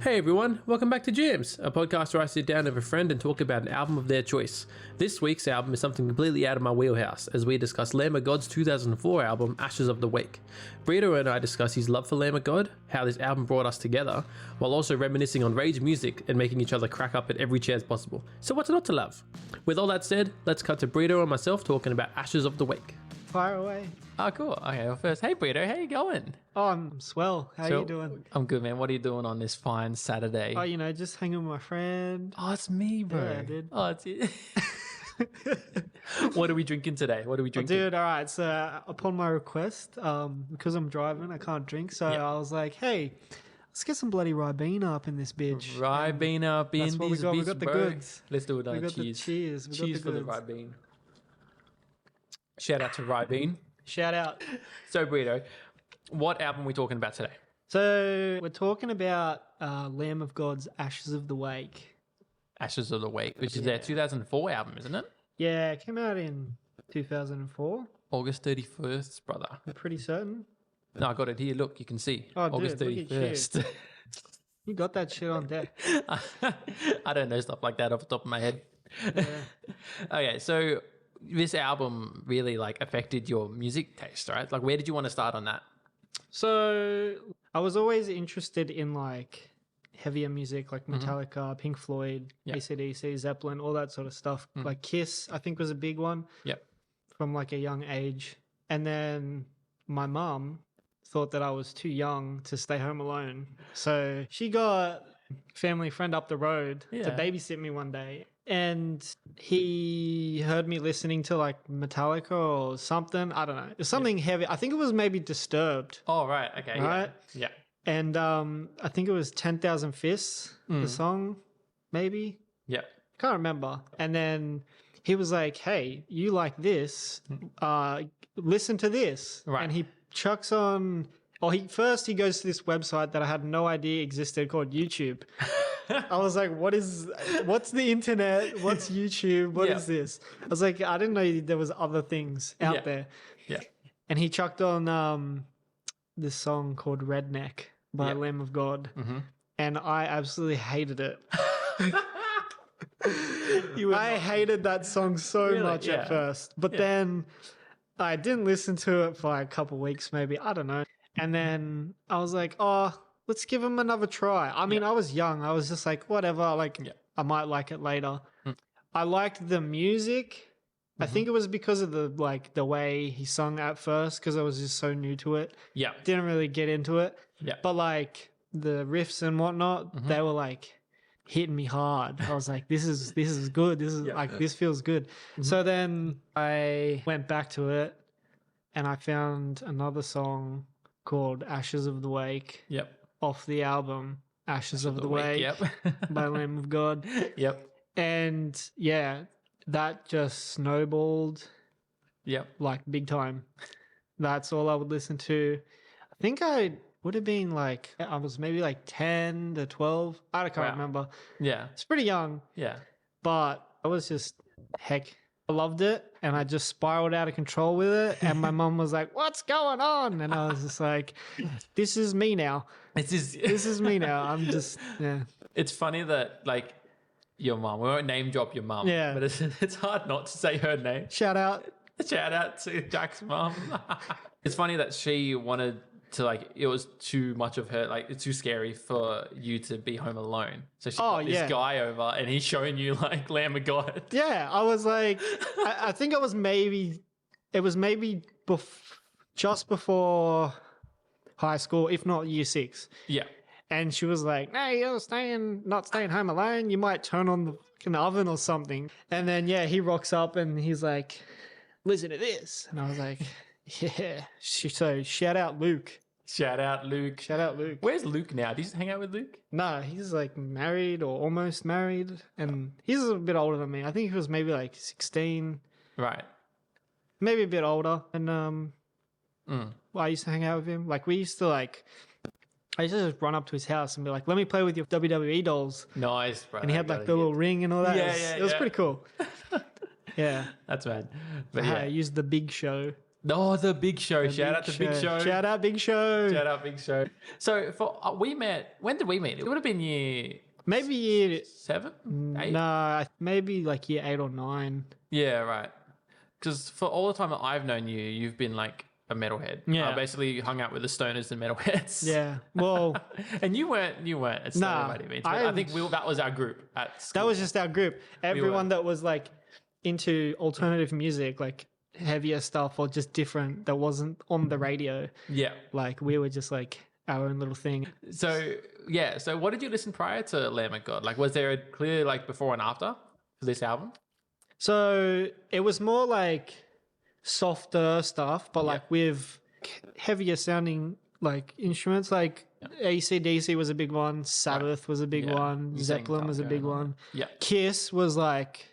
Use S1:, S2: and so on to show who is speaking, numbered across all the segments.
S1: Hey everyone, welcome back to Jams, a podcast where I sit down with a friend and talk about an album of their choice. This week's album is something completely out of my wheelhouse, as we discuss Lamb of God's 2004 album, Ashes of the Wake. Breedo and I discuss his love for Lamb of God, how this album brought us together, while also reminiscing on rage music and making each other crack up at every chance possible. So what's not to love? With all that said, let's cut to Breedo and myself talking about Ashes of the Wake.
S2: Fire away.
S1: Oh, cool. Okay, well first, hey Breedo, how you going?
S2: Oh, I'm swell. How you doing?
S1: I'm good, man. What are you doing on this fine Saturday?
S2: Oh, just hanging with my friend.
S1: Oh, it's me, bro.
S2: Yeah, dude.
S1: Oh, it's you. What are we drinking today? What are we drinking?
S2: Dude, all right. So upon my request, because I'm driving, I can't drink. So I was like, hey, let's get some bloody Ribena up in this bitch.
S1: Ribena up in this bitch,
S2: we got the goods.
S1: Let's do it.
S2: We got
S1: Cheers.
S2: the cheers.
S1: Cheers for the Ribena. Shout out to Ribena.
S2: Shout out.
S1: So, Breedo, what album are we talking about today?
S2: So we're talking about Lamb of God's Ashes of the Wake.
S1: Ashes of the Wake, which is their 2004 album, isn't it?
S2: Yeah, it came out in 2004.
S1: August 31st, brother.
S2: I'm pretty certain.
S1: No, I got it here. Look, you can see.
S2: Oh,
S1: August
S2: dude,
S1: 31st.
S2: You got that shit on deck.
S1: I don't know stuff like that off the top of my head.
S2: Yeah.
S1: Okay, so this album really affected your music taste, right? Like, where did you want to start on that?
S2: So I was always interested in heavier music like Metallica, Pink Floyd, AC/DC, Zeppelin, all that sort of stuff. Like Kiss, I think was a big one.
S1: Yep.
S2: From a young age. And then my mum thought that I was too young to stay home alone. So she got a family friend up the road to babysit me one day. And he heard me listening to Metallica or something. I don't know. It was something heavy. I think it was maybe Disturbed.
S1: Oh, right. Okay.
S2: Right?
S1: Yeah.
S2: And I think it was 10,000 Fists, the song, maybe.
S1: Yeah.
S2: Can't remember. And then he was like, hey, you like this. Listen to this.
S1: Right.
S2: And he chucks on... he goes to this website that I had no idea existed called YouTube. I was like, what's the internet? What's YouTube? What is this? I was like, I didn't know there was other things out there.
S1: Yeah.
S2: And he chucked on this song called Redneck by Lamb of God. Mm-hmm. And I absolutely hated it. I hated that song so much at first. But then I didn't listen to it for a couple of weeks maybe. I don't know. And then I was like, let's give him another try. I mean, I was young. I was just like, whatever. I might like it later. I liked the music. I think it was because of the way he sung at first, because I was just so new to it.
S1: Yeah.
S2: Didn't really get into it.
S1: Yeah.
S2: But the riffs and whatnot, they were hitting me hard. I was like, this is good. This is this feels good. So then I went back to it and I found another song called Ashes of the Wake.
S1: Yep.
S2: Off the album Ashes of the Wake by Lamb of God.
S1: Yep.
S2: And that just snowballed.
S1: Yep.
S2: Big time. That's all I would listen to. I think I would have been I was maybe 10 to 12. I can't remember.
S1: Yeah.
S2: It's pretty young.
S1: Yeah.
S2: But I was just, I loved it. And I just spiraled out of control with it. And my mum was like, what's going on? And I was just like, this is me now. This is me now. I'm just,
S1: It's funny that your mum, we won't name drop your mum.
S2: Yeah.
S1: But it's hard not to say her name.
S2: Shout out.
S1: Shout out to Jack's mum. It's funny that she wanted to it was too much of her, it's too scary for you to be home alone. So she got this guy over and he's showing you Lamb of God.
S2: Yeah, I was I think it was maybe just before high school, if not year 6.
S1: Yeah.
S2: And she was like, no, you're not staying home alone. You might turn on the fucking oven or something. And then, he rocks up and he's like, listen to this. And I was like, yeah. So shout out Luke.
S1: Shout out Luke.
S2: Shout out Luke.
S1: Where's Luke now? Do you hang out with Luke?
S2: No, he's married or almost married. And he's a bit older than me. I think he was maybe 16.
S1: Right.
S2: Maybe a bit older. And I used to hang out with him. We used to I used to just run up to his house and be like, let me play with your WWE dolls.
S1: Nice, bro.
S2: And he had the little ring and all that. It was pretty cool. Yeah.
S1: That's bad. But
S2: I used the Big Show.
S1: Oh, the Big Show. Shout out to Big Show.
S2: Shout out Big Show.
S1: Shout out Big Show. So we met. When did we meet? It would have been
S2: maybe year
S1: 7, 8.
S2: No, maybe like year 8 or 9.
S1: Yeah, right. Because for all the time that I've known you, you've been like a metalhead.
S2: Yeah.
S1: I basically hung out with the stoners and metalheads.
S2: Yeah. Well,
S1: and you weren't a stoner by any means. I think that was our group at school.
S2: That was just our group. Everyone that was like into alternative music, like heavier stuff or just different that wasn't on the radio.
S1: Yeah.
S2: Like we were just like our own little thing.
S1: So what did you listen prior to Lamb of God? Like was there a clear like before and after for this album? So
S2: it was more like softer stuff, but like with heavier sounding like instruments, like AC/DC was a big one, Sabbath was a big one, Zeppelin was a big one.
S1: Yeah.
S2: Kiss was like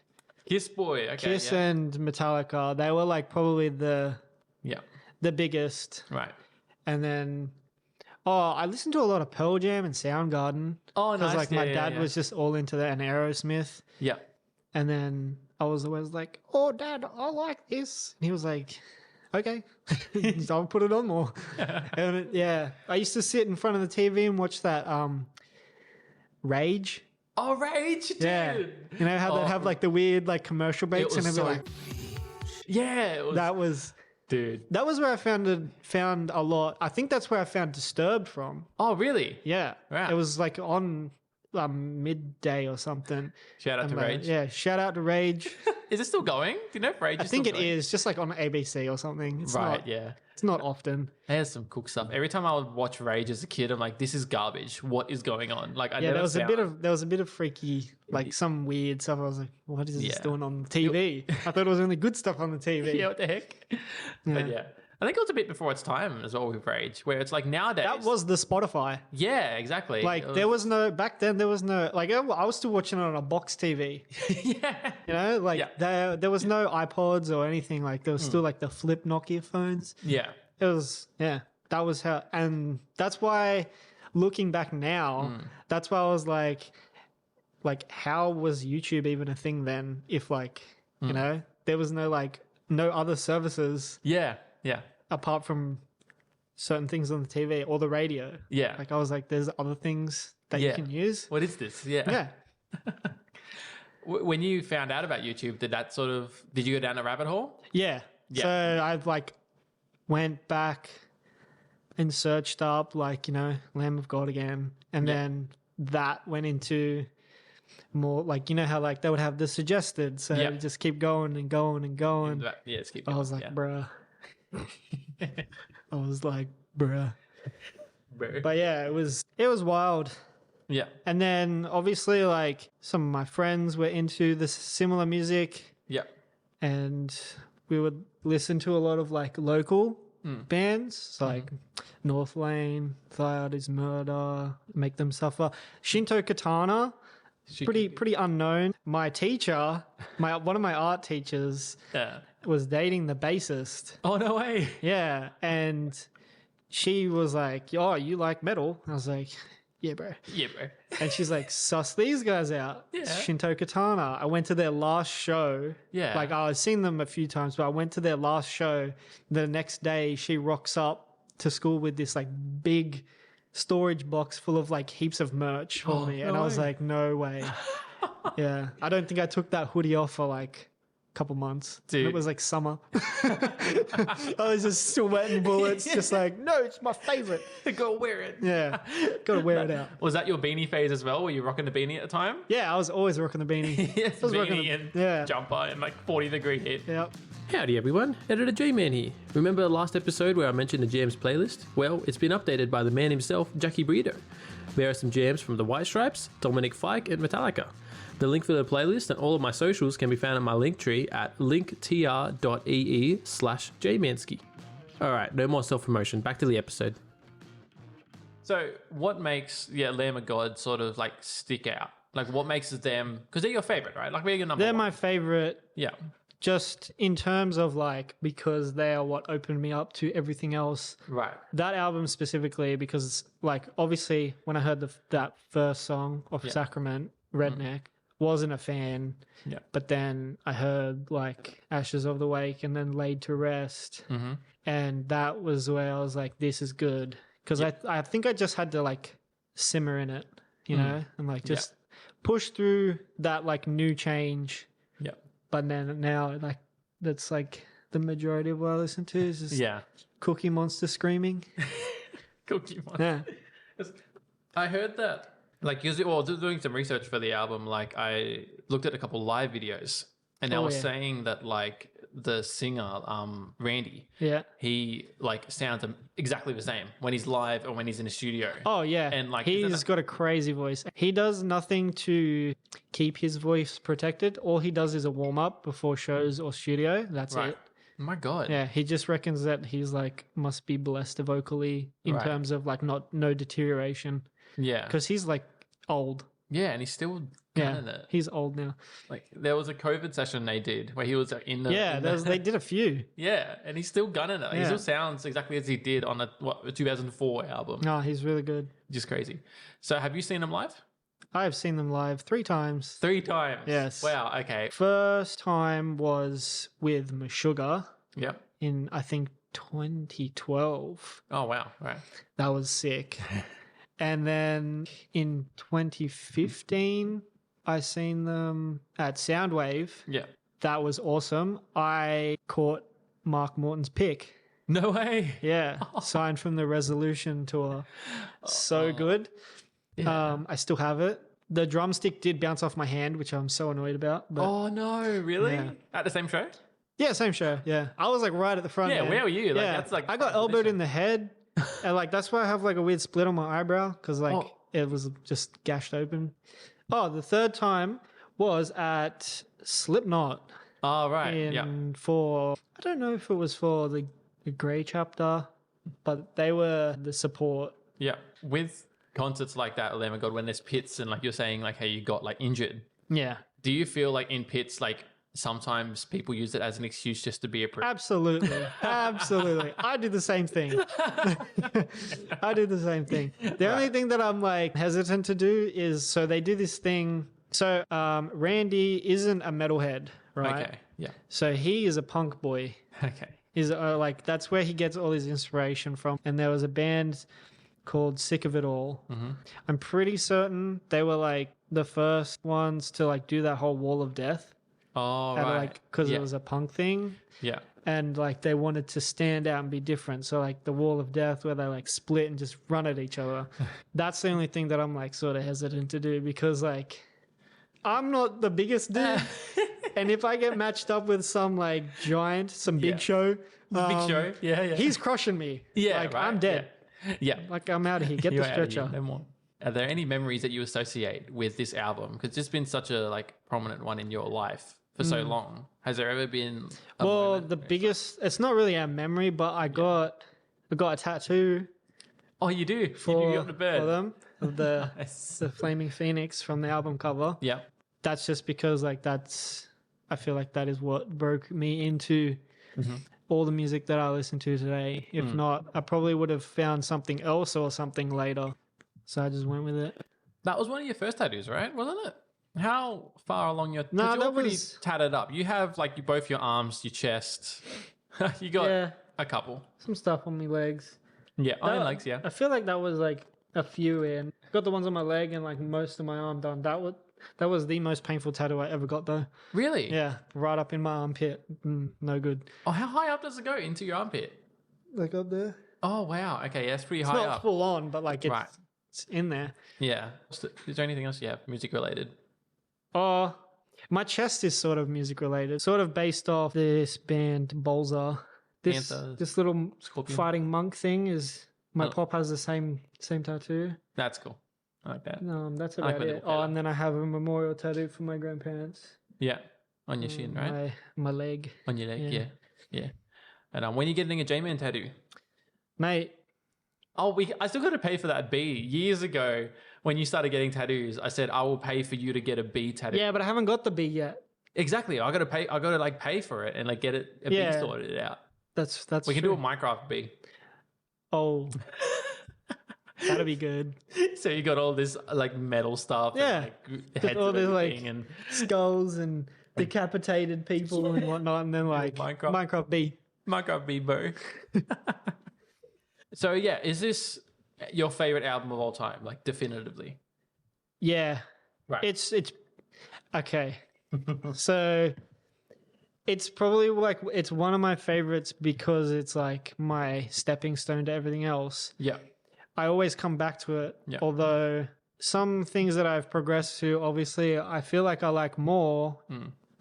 S1: Kiss boy, okay.
S2: Kiss and Metallica, they were like probably the biggest.
S1: Right.
S2: And then I listened to a lot of Pearl Jam and Soundgarden.
S1: Oh, nice.
S2: Because like my dad was just all into that, and Aerosmith.
S1: Yeah.
S2: And then I was always like, "Oh, Dad, I like this." And he was like, "Okay, I'll put it on more." And I used to sit in front of the TV and watch that Rage.
S1: Oh, Rage, dude.
S2: Yeah. You know how they have like the weird like commercial breaks and everything. Like, that was
S1: dude.
S2: That was where I found a lot. I think that's where I found Disturbed from.
S1: Oh, really?
S2: Yeah.
S1: Right.
S2: It was like on midday or something.
S1: Shout out to Rage.
S2: Yeah, shout out to Rage.
S1: Is it still going? Do you know if Rage is still going?
S2: I think it is, just like on ABC or something. It's
S1: right, yeah.
S2: It's not often.
S1: There's some cool stuff. Every time I would watch Rage as a kid, I'm like, this is garbage. What is going on? Like, there was a
S2: bit of freaky, like some weird stuff. I was like, what is this doing on TV? I thought it was only good stuff on the TV.
S1: Yeah, what the heck? But yeah. I think it was a bit before its time as well with Rage, where it's like nowadays.
S2: That was the Spotify.
S1: Yeah, exactly.
S2: Like there was no, back then there was no, like I was still watching it on a box TV.
S1: Yeah.
S2: You know, like there was no iPods or anything. Like there was still like the flip Nokia phones.
S1: Yeah.
S2: It was, that was how, and that's why looking back now, that's why I was like, how was YouTube even a thing then? If like, you know, there was no other services.
S1: Yeah. Yeah.
S2: Apart from certain things on the TV or the radio.
S1: Yeah.
S2: Like I was like, there's other things that you can use.
S1: What is this? Yeah.
S2: Yeah.
S1: When you found out about YouTube, did you go down a rabbit hole?
S2: Yeah. So I've like went back and searched up like, you know, Lamb of God again. And then that went into more like, you know how like they would have the suggested. So you just keep going and going and going.
S1: Yeah, just keep going.
S2: I was like, bruh. I was like, bruh. But yeah, it was wild.
S1: Yeah.
S2: And then obviously like some of my friends were into this similar music.
S1: Yeah.
S2: And we would listen to a lot of like local bands. So like North Lane, Thired is Murder, Make Them Suffer. Shinto Katana. Pretty unknown. My teacher, one of my art teachers was dating the bassist.
S1: Oh, no way.
S2: Yeah. And she was like, "Oh, you like metal?" I was like, "Yeah, bro."
S1: Yeah, bro.
S2: And she's like, "Suss these guys out."
S1: Yeah.
S2: Shinto Katana. I went to their last show.
S1: Yeah.
S2: Like I've seen them a few times, but I went to their last show. The next day she rocks up to school with this like big storage box full of like heaps of merch for me. And I was like, no way. Yeah. I don't think I took that hoodie off for like a couple months.
S1: Dude.
S2: It was like summer. I was just sweating bullets, just like, no, it's my favorite.
S1: Gotta wear it.
S2: Yeah. Gotta wear it out.
S1: Was that your beanie phase as well? Were you rocking the beanie at the time?
S2: Yeah, I was always rocking the beanie.
S1: Yes, beanie and jumper and like 40-degree heat.
S2: Yep.
S1: Howdy everyone, Editor J-Man here. Remember the last episode where I mentioned the jams playlist? Well, it's been updated by the man himself, Jackie Breedo. There are some jams from the White Stripes, Dominic Fike and Metallica. The link for the playlist and all of my socials can be found in my link tree at linktr.ee/jmansky. Alright, no more self-promotion, back to the episode. So what makes Lamb of God sort of like stick out? Like what makes them, because they're your favorite, right? Like they're your number
S2: one. They're my favorite.
S1: Yeah.
S2: Just in terms of like, because they are what opened me up to everything else.
S1: Right.
S2: That album specifically, because like obviously when I heard that first song of Sacrament, Redneck, wasn't a fan.
S1: Yeah.
S2: But then I heard like Ashes of the Wake and then Laid to Rest. And that was where I was like, this is good. Because I think I just had to like simmer in it, you know, and like just push through that like new change.
S1: Yeah.
S2: But then now like that's like the majority of what I listen to is just Cookie Monster screaming.
S1: Cookie Monster.
S2: Yeah.
S1: I heard that. Like, doing some research for the album, like I looked at a couple live videos, and they were saying that like the singer, Randy, he like sounds exactly the same when he's live or when he's in the studio.
S2: Oh yeah,
S1: and like
S2: he's got a crazy voice. He does nothing to keep his voice protected. All he does is a warm up before shows or studio. That's it.
S1: Oh my God.
S2: Yeah, he just reckons that he's like must be blessed vocally in terms of like no deterioration.
S1: Yeah,
S2: because he's like old.
S1: Yeah, and he's still gunning it.
S2: He's old now.
S1: Like there was a COVID session they did where he was in the
S2: they did a few.
S1: Yeah, and he's still gunning it.
S2: Yeah.
S1: He still sounds exactly as he did on a 2004 album.
S2: No, he's really good.
S1: Just crazy. So have you seen him live?
S2: I have seen them live 3 times.
S1: 3 times?
S2: Yes.
S1: Wow, okay.
S2: First time was with Meshuggah.
S1: Yep.
S2: In, I think, 2012.
S1: Oh, wow. Right.
S2: That was sick. And then in 2015, I seen them at Soundwave.
S1: Yeah.
S2: That was awesome. I caught Mark Morton's pick.
S1: No way.
S2: Yeah. Signed from the Resolution tour. So good. Yeah. I still have it. The drumstick did bounce off my hand, which I'm so annoyed about. But
S1: oh, no. Really? Yeah. At the same show?
S2: Yeah, same show. Yeah. I was like right at the front.
S1: Yeah, where were you? Like, that's like
S2: I got elbowed in the head. And like that's why I have like a weird split on my eyebrow because like it was just gashed open. Oh, the third time was at Slipknot.
S1: Oh, right.
S2: For I don't know if it was for the Grey chapter, but they were the support.
S1: Yeah. With concerts like that, Lamb of God, when there's pits and like you're saying like, hey, you got like injured.
S2: Yeah.
S1: Do you feel like in pits, like sometimes people use it as an excuse just to be a prick?
S2: Absolutely. Absolutely. I do the same thing. I do the same thing. The only thing that I'm like hesitant to do is, so they do this thing. So Randy isn't a metalhead, right?
S1: Okay. Yeah.
S2: So he is a punk boy.
S1: Okay.
S2: Is like that's where he gets all his inspiration from. And there was a band called Sick of It All. Mm-hmm. I'm pretty certain they were like the first ones to like do that whole wall of death.
S1: Oh,
S2: and
S1: right.
S2: Like, because it was a punk thing.
S1: Yeah.
S2: And like they wanted to stand out and be different. So like the wall of death where they like split and just run at each other. That's the only thing that I'm like sort of hesitant to do because like I'm not the biggest dude. And if I get matched up with some like giant, some big show.
S1: Big show. Yeah.
S2: He's crushing me.
S1: Yeah.
S2: Like I'm dead.
S1: Yeah.
S2: Like I'm out of here. Get the stretcher.
S1: No more. Are there any memories that you associate with this album? Because it's been such a like prominent one in your life for so long. Has there ever been a moment
S2: the biggest, it's not really a memory, but I got a tattoo.
S1: Oh, you do? You got the bird.
S2: For them, of the Flaming Phoenix from the album cover.
S1: Yeah.
S2: That's just because like I feel like that is what broke me into all the music that I listen to today. If not, I probably would have found something else or something later. So I just went with it.
S1: That was one of your first tattoos, right? Wasn't it? How far along your...
S2: No,
S1: you're pretty tatted up. You have like both your arms, your chest. You got a couple.
S2: Some stuff on my legs.
S1: Yeah, on your legs, yeah.
S2: I feel like that was like a few in. Got the ones on my leg and like most of my arm done. That was the most painful tattoo I ever got though.
S1: Really?
S2: Yeah, right up in my armpit. No good.
S1: Oh, how high up does it go into your armpit?
S2: Like up there.
S1: Oh, wow. Okay, that's pretty high
S2: up. It's
S1: up.
S2: not full on, but like it's in there.
S1: Yeah. Is there anything else you have music related?
S2: Oh, my chest is sort of music related. Sort of based off this band Bolzer. This little Scorpion. Fighting monk thing is my pop has the same tattoo.
S1: That's cool. I like that.
S2: That's about it. Oh, and then I have a memorial tattoo for my grandparents.
S1: Yeah. On your shin, right?
S2: My leg.
S1: On your leg, yeah. And when are you getting a J-Man tattoo?
S2: Mate.
S1: Oh, I still got to pay for that B. Years ago, when you started getting tattoos, I said I will pay for you to get a B tattoo.
S2: Yeah, but I haven't got the B yet.
S1: Exactly. I got to pay. I got to like pay for it and like get it B sorted out.
S2: That's
S1: we can do a Minecraft B.
S2: Oh. That'd be good.
S1: So you got all this like metal stuff,
S2: Yeah.
S1: and, like,
S2: Just
S1: heads
S2: all
S1: and
S2: this
S1: everything,
S2: like
S1: and
S2: skulls and decapitated people and whatnot, and then like Minecraft B.
S1: Minecraft Bebo. So yeah, is this your favorite album of all time? Like definitively.
S2: Yeah.
S1: Right.
S2: It's okay. So it's probably like it's one of my favorites because it's like my stepping stone to everything else.
S1: Yeah.
S2: I always come back to it.
S1: Yeah.
S2: Although some things that I've progressed to, obviously, I feel like I like more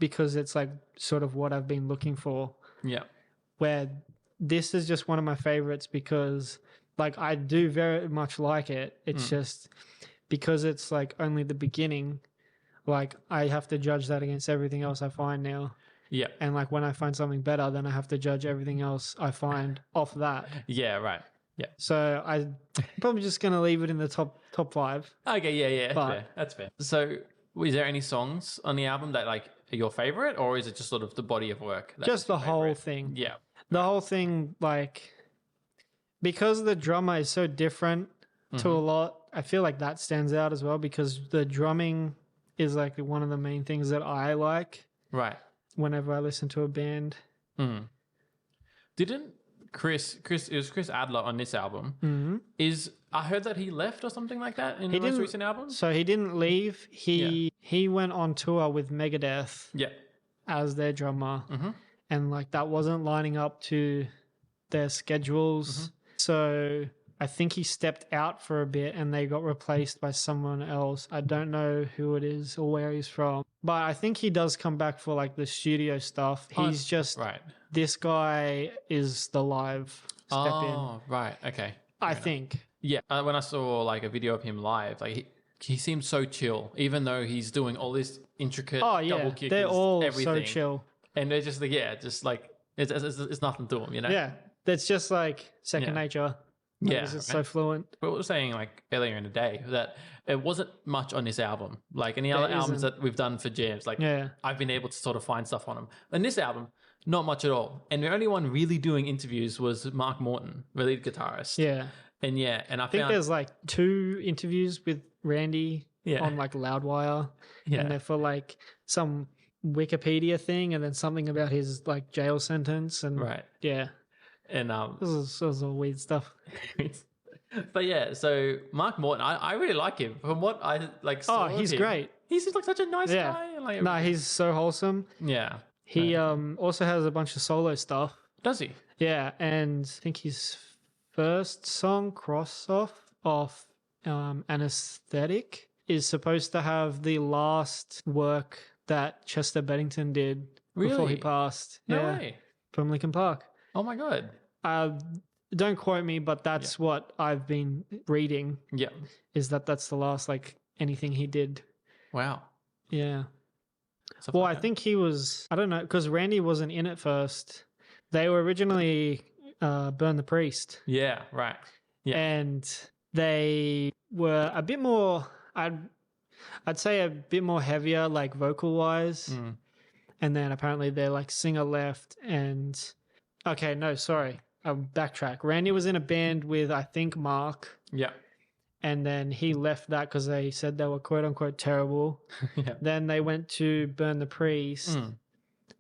S2: because it's like sort of what I've been looking for.
S1: Yeah.
S2: Where this is just one of my favorites because like I do very much like it. It's just because it's like only the beginning. Like I have to judge that against everything else I find now.
S1: Yeah.
S2: And like when I find something better, then I have to judge everything else I find off that.
S1: Yeah. Right. Yeah.
S2: So I'm probably just going to leave it in the top 5.
S1: Okay. Yeah.
S2: But-
S1: That's fair. So, is there any songs on the album that like are your favorite, or is it just sort of the body of work?
S2: Just the whole thing.
S1: Yeah.
S2: The whole thing, like, because the drummer is so different to a lot, I feel like that stands out as well because the drumming is like one of the main things that I like
S1: Right.
S2: whenever I listen to a band.
S1: Didn't it was Chris Adler on this album. I heard that he left or something like that in the most recent album.
S2: So he didn't leave. He went on tour with Megadeth
S1: Yeah.
S2: as their drummer. And like that wasn't lining up to their schedules. So I think he stepped out for a bit and they got replaced by someone else. I don't know who it is or where he's from. But I think he does come back for like the studio stuff. He's just
S1: right.
S2: This guy is the live step in.
S1: Oh, right. Okay.
S2: I think.
S1: Yeah. When I saw like a video of him live, like he seemed so chill, even though he's doing all this intricate double kickers,
S2: they're all
S1: everything.
S2: so chill.
S1: And they're just like, just like it's nothing to him, you know?
S2: Yeah, that's just like second nature. Like,
S1: Yeah,
S2: it's just so fluent.
S1: But we were saying like earlier in the day that it wasn't much on this album. Like any other albums that we've done for jams, like I've been able to sort of find stuff on them. And this album, not much at all. And the only one really doing interviews was Mark Morton, the lead guitarist.
S2: Yeah.
S1: And I
S2: think there's like 2 interviews with Randy on like Loudwire.
S1: Yeah.
S2: And they're for like some Wikipedia thing and then something about his like jail sentence and yeah.
S1: And
S2: this was all weird stuff.
S1: But yeah, so Mark Morton, I really like him. From what I like saw
S2: he's
S1: him,
S2: great.
S1: He seems like such a nice guy. And, like,
S2: no, he's so wholesome.
S1: Yeah.
S2: He also has a bunch of solo stuff.
S1: Does he?
S2: Yeah, and I think his first song, Cross off Anesthetic, is supposed to have the last work that Chester Bennington did before he passed.
S1: No way.
S2: From Linkin Park.
S1: Oh my God.
S2: Don't quote me, but that's what I've been reading.
S1: Yeah.
S2: Is that's the last like anything he did.
S1: Wow.
S2: Yeah.
S1: Stuff
S2: Well,
S1: like
S2: I
S1: that.
S2: think he was, I don't know, because Randy wasn't in it first. They were originally Burn the Priest.
S1: Yeah, right. Yeah.
S2: And they were a bit more, I'd say a bit more heavier, like vocal-wise. And then apparently their like singer left and, okay, no, sorry. I'll backtrack. Randy was in a band with, I think, Mark.
S1: Yeah.
S2: And then he left that because they said they were quote unquote terrible.
S1: Yeah.
S2: Then they went to Burn the Priest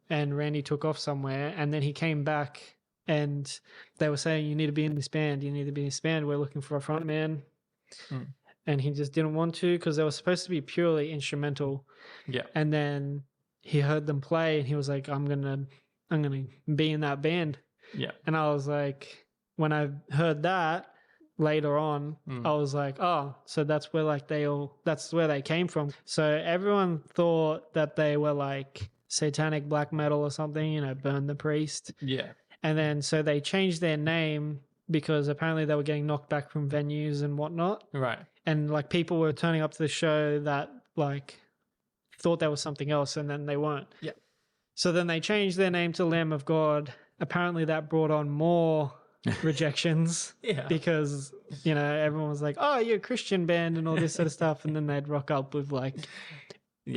S2: and Randy took off somewhere. And then he came back and they were saying, you need to be in this band. You need to be in this band. We're looking for a front man. And he just didn't want to because they were supposed to be purely instrumental.
S1: Yeah.
S2: And then he heard them play and he was like, I'm gonna be in that band.
S1: Yeah.
S2: And I was like, when I heard that later on, I was like, oh, so that's where like that's where they came from. So everyone thought that they were like satanic black metal or something, you know, Burn the Priest.
S1: Yeah.
S2: And then so they changed their name because apparently they were getting knocked back from venues and whatnot.
S1: Right.
S2: And like people were turning up to the show that like thought there was something else and then they weren't.
S1: Yeah.
S2: So then they changed their name to Lamb of God. Apparently that brought on more rejections because, you know, everyone was like, oh, you're a Christian band and all this sort of stuff. And then they'd rock up with like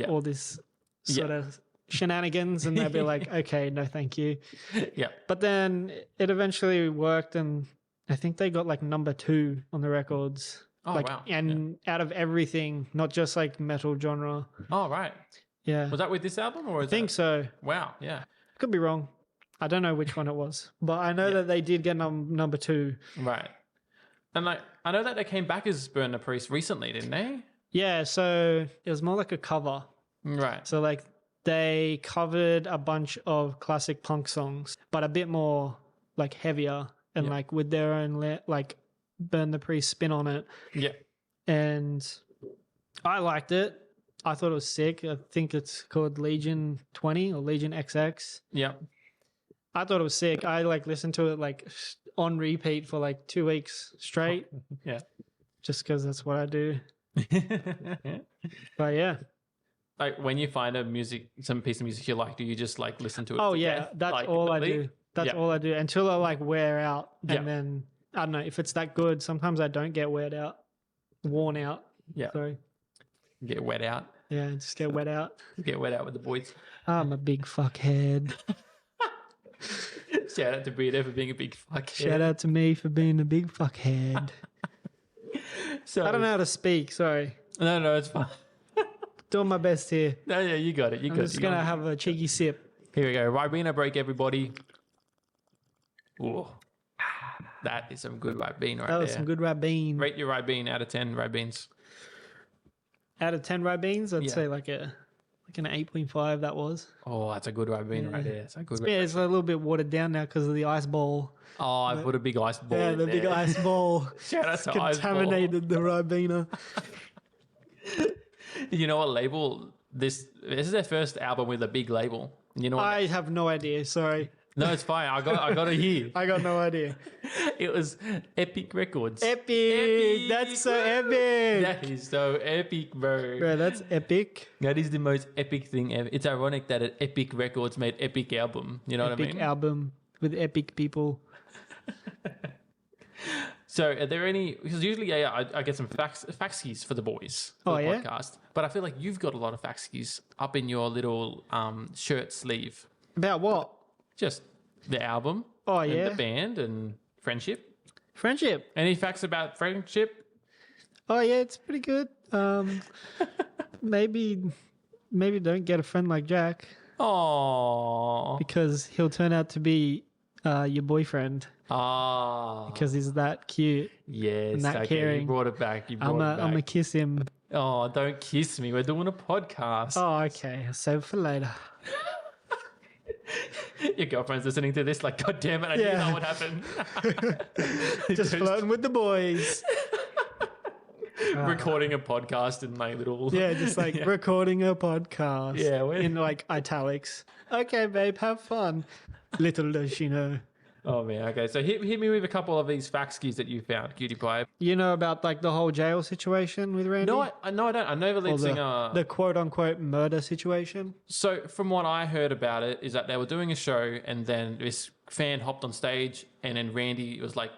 S2: all this sort of shenanigans and they'd be like, okay, no, thank you.
S1: Yeah.
S2: But then it eventually worked and I think they got like number 2 on the records.
S1: Oh,
S2: like,
S1: wow.
S2: And out of everything, not just like metal genre.
S1: Oh, right.
S2: Yeah.
S1: Was that with this album or?
S2: I think so.
S1: Wow. Yeah.
S2: Could be wrong. I don't know which one it was, but I know that they did get number 2.
S1: Right. And like, I know that they came back as Burn the Priest recently, didn't they?
S2: Yeah. So it was more like a cover.
S1: Right.
S2: So like they covered a bunch of classic punk songs, but a bit more like heavier and like with their own like Burn the Priest spin on it.
S1: Yeah.
S2: And I liked it. I thought it was sick. I think it's called Legion 20 or Legion XX.
S1: Yeah.
S2: I thought it was sick. I like listened to it like on repeat for like 2 weeks straight.
S1: Yeah.
S2: Just because that's what I do. But yeah.
S1: Like when you find some piece of music you like, do you just like listen to it?
S2: Oh yeah, that's
S1: like,
S2: all I do. That's all I do until I like wear out. And then I don't know if it's that good. Sometimes I don't get worn out.
S1: Yeah.
S2: Sorry.
S1: Get wet out.
S2: Yeah, just get wet out.
S1: Get wet out with the boys.
S2: I'm a big fuckhead.
S1: Shout out to Breedo for being a big fuckhead.
S2: Shout out to me for being a big fuckhead.
S1: So
S2: I don't know how to speak. Sorry.
S1: No, it's fine.
S2: Doing my best here.
S1: No, yeah, you got it. I'm
S2: just going to have a cheeky sip.
S1: Here we go. Ribena break, everybody. Ooh. That is some good Ribena right there.
S2: That was some good Ribena.
S1: Rate your Ribena out of 10 Ribenes.
S2: Out of 10 Ribenes, I'd say like an 8.5 that was.
S1: Oh, that's a good Ribena right there. It's a good
S2: Yeah, it's a little bit watered down now because of the ice ball.
S1: Oh, I put a big ice ball.
S2: Yeah,
S1: in
S2: the
S1: there.
S2: big ice ball.
S1: Shout out to ice ball.
S2: Contaminated the Ribena.
S1: You know what label this is their first album with a big label. You know what?
S2: I have no idea. Sorry.
S1: No, it's fine. I got it here.
S2: I got no idea.
S1: It was Epic Records.
S2: Epic. That's so epic.
S1: That is so epic, bro.
S2: Bro, that's epic.
S1: That is the most epic thing ever. It's ironic that an Epic Records made Epic album. You know what I mean?
S2: Epic album with epic people.
S1: So are there any, because usually I get some fax keys for the boys for the podcast, but I feel like you've got a lot of fax keys up in your little shirt sleeve.
S2: About what?
S1: Just the album.
S2: Oh,
S1: and
S2: yeah.
S1: the band and friendship.
S2: Friendship.
S1: Any facts about friendship?
S2: Oh, yeah, it's pretty good. Maybe don't get a friend like Jack.
S1: Oh.
S2: Because he'll turn out to be your boyfriend.
S1: Ah.
S2: Because he's that cute.
S1: Yes.
S2: And that caring.
S1: You brought it back.
S2: I'm going to kiss him.
S1: Oh, don't kiss me. We're doing a podcast.
S2: Oh, okay. I'll save it for later.
S1: Your girlfriend's listening to this like, God damn it, I knew that would happen.
S2: Just flirting with the boys.
S1: Recording a podcast in my little...
S2: Yeah, just like recording a podcast.
S1: Yeah.
S2: In like italics. Okay, babe, have fun. Little does she know.
S1: Oh, man. Okay, so hit me with a couple of these fax keys that you found, Cutie Pie.
S2: You know about like the whole jail situation with Randy?
S1: No, I don't. I know the lead singer...
S2: The quote-unquote murder situation?
S1: So from what I heard about it is that they were doing a show and then this fan hopped on stage and then Randy was like,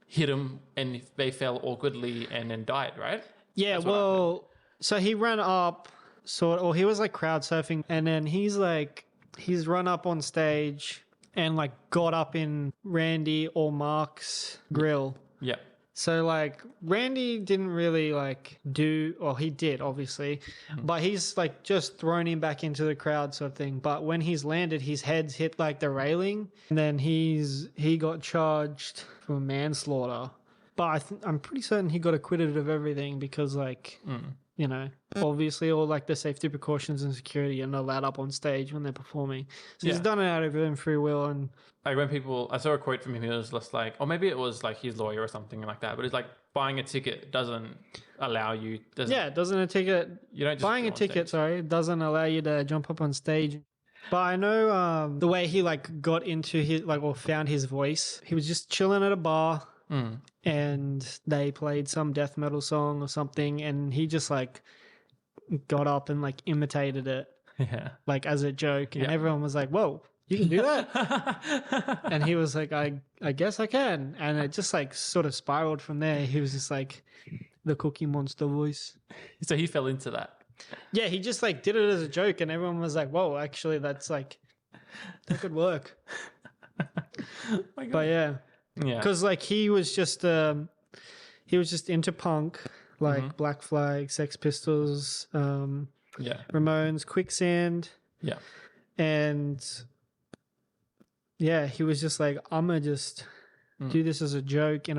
S1: hit him and they fell awkwardly and then died, right?
S2: Yeah, well, so he ran up or he was like crowd surfing and then he's run up on stage and like got up in Randy or Mark's grill.
S1: Yeah.
S2: So like Randy didn't really like he did obviously, but he's like just thrown him back into the crowd sort of thing. But when he's landed, his head's hit like the railing and then he got charged for manslaughter. But I'm pretty certain he got acquitted of everything because like, you know, obviously all like the safety precautions and security are not allowed up on stage when they're performing. So he's done it out of his own free will. And
S1: like when I saw a quote from him, he was just like, or maybe it was like his lawyer or something like that, but it's like buying a ticket doesn't allow you. You don't just
S2: buying a ticket, doesn't allow you to jump up on stage. But I know the way he like got into his like or found his voice, he was just chilling at a bar. And they played some death metal song or something and he just like got up and like imitated it like as a joke and everyone was like, whoa, you can do that? And he was like, I guess I can. And it just like sort of spiraled from there. He was just like the Cookie Monster voice.
S1: So he fell into that.
S2: Yeah, he just like did it as a joke and everyone was like, whoa, actually that could work.
S1: My God.
S2: But yeah.
S1: Yeah.
S2: Because like he was just into punk, like Black Flag, Sex Pistols, Ramones, Quicksand.
S1: Yeah.
S2: And yeah, he was just like, I'm gonna just do this as a joke in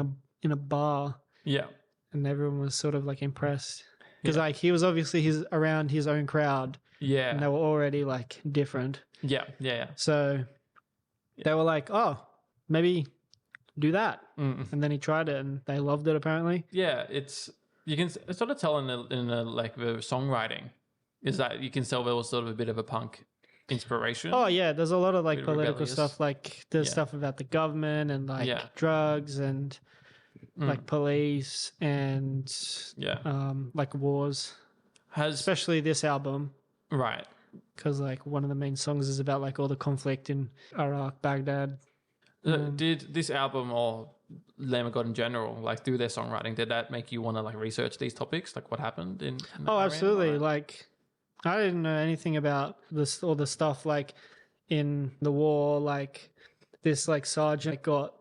S2: a bar.
S1: Yeah.
S2: And everyone was sort of like impressed. Because like he was obviously around his own crowd.
S1: Yeah.
S2: And they were already like different.
S1: Yeah. Yeah.
S2: So they were like, oh, maybe do that. And then he tried it and they loved it apparently.
S1: Yeah, you can sort of tell in the like the songwriting is that you can tell there was sort of a bit of a punk inspiration.
S2: Oh yeah, there's a lot of like political
S1: rebellious
S2: stuff, like there's stuff about the government and like drugs and like police and like wars. Especially this album.
S1: Right.
S2: Because like one of the main songs is about like all the conflict in Iraq, Baghdad.
S1: Did this album or Lamb of God in general, like through their songwriting, did that make you want to like research these topics, like what happened in
S2: Oh, absolutely. Like I didn't know anything about this, all the stuff like in the war, like this like sergeant got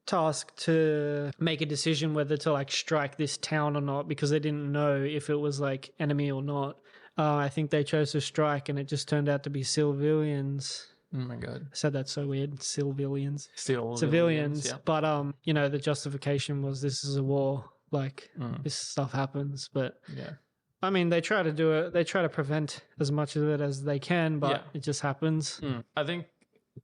S2: tasked to make a decision whether to like strike this town or not because they didn't know if it was like enemy or not. I think they chose to strike and it just turned out to be civilians.
S1: Oh my God.
S2: I said that so weird. Civilians.
S1: Civilians. Yeah.
S2: But you know, the justification was this is a war. Like this stuff happens. But I mean, they try to do it. They try to prevent as much of it as they can, but it just happens.
S1: I think